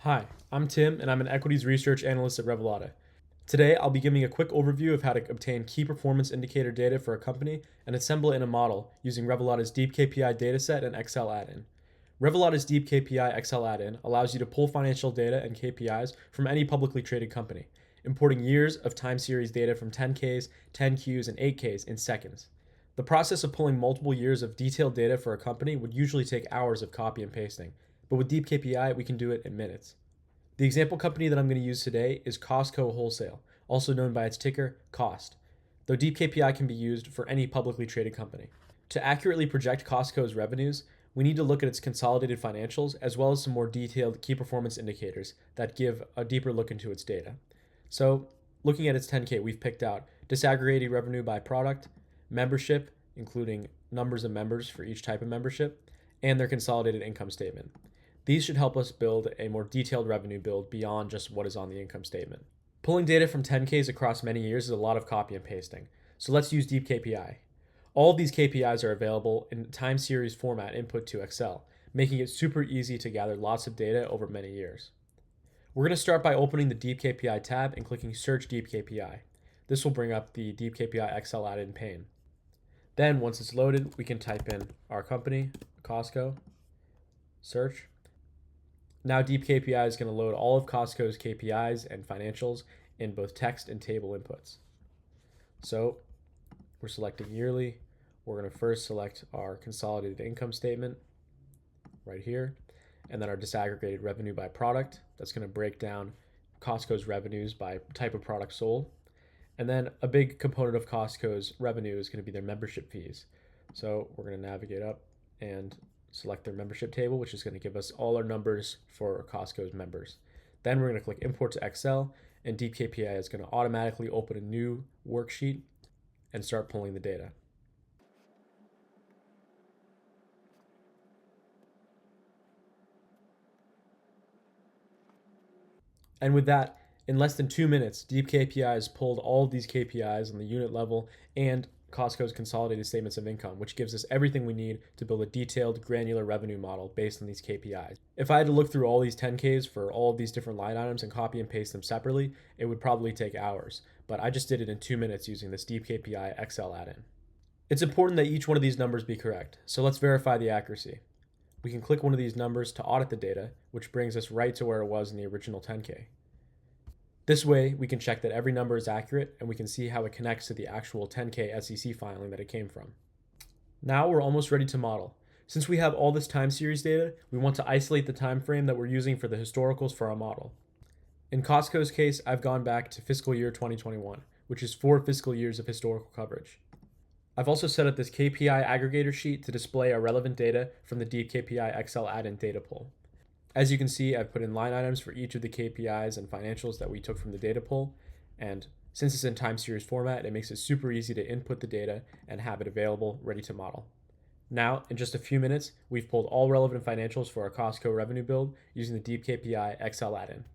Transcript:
Hi, I'm Tim, and I'm an equities research analyst at Revelata. Today, I'll be giving a quick overview of how to obtain key performance indicator data for a company and assemble it in a model using Revelata's deepKPI dataset and Excel add-in. Revelata's deepKPI Excel add-in allows you to pull financial data and KPIs from any publicly traded company, importing years of time series data from 10Ks, 10Qs, and 8Ks in seconds. The process of pulling multiple years of detailed data for a company would usually take hours of copy and pasting, but with deepKPI, we can do it in minutes. The example company that I'm going to use today is Costco Wholesale, also known by its ticker COST, though deepKPI can be used for any publicly traded company. To accurately project Costco's revenues, we need to look at its consolidated financials as well as some more detailed key performance indicators that give a deeper look into its data. So, looking at its 10K, we've picked out disaggregated revenue by product, membership, including numbers of members for each type of membership, and their consolidated income statement. These should help us build a more detailed revenue build beyond just what is on the income statement. Pulling data from 10Ks across many years is a lot of copy and pasting, so let's use deepKPI. All of these KPIs are available in time series format input to Excel, making it super easy to gather lots of data over many years. We're going to start by opening the deepKPI tab and clicking Search deepKPI. This will bring up the deepKPI Excel add-in pane. Then, once it's loaded, we can type in our company, Costco, search. Now deepKPI is going to load all of Costco's KPIs and financials in both text and table inputs. So we're selecting yearly. We're going to first select our consolidated income statement right here, and then our disaggregated revenue by product. That's going to break down Costco's revenues by type of product sold. And then a big component of Costco's revenue is going to be their membership fees. So we're going to navigate up and select their membership table, which is going to give us all our numbers for Costco's members. Then we're going to click Import to Excel, and deepKPI is going to automatically open a new worksheet and start pulling the data. And with that, in less than 2 minutes, deepKPI has pulled all of these KPIs on the unit level and Costco's consolidated statements of income, which gives us everything we need to build a detailed, granular revenue model based on these KPIs. If I had to look through all these 10Ks for all of these different line items and copy and paste them separately, it would probably take hours. But I just did it in 2 minutes using this deepKPI Excel add-in. It's important that each one of these numbers be correct, so let's verify the accuracy. We can click one of these numbers to audit the data, which brings us right to where it was in the original 10K. This way, we can check that every number is accurate and we can see how it connects to the actual 10K SEC filing that it came from. Now we're almost ready to model. Since we have all this time series data, we want to isolate the time frame that we're using for the historicals for our model. In Costco's case, I've gone back to fiscal year 2021, which is 4 fiscal years of historical coverage. I've also set up this KPI aggregator sheet to display our relevant data from the deepKPI Excel add-in data pool. As you can see, I've put in line items for each of the KPIs and financials that we took from the data pool, and since it's in time series format, it makes it super easy to input the data and have it available, ready to model. Now, in just a few minutes, we've pulled all relevant financials for our Costco revenue build using the deepKPI Excel add-in.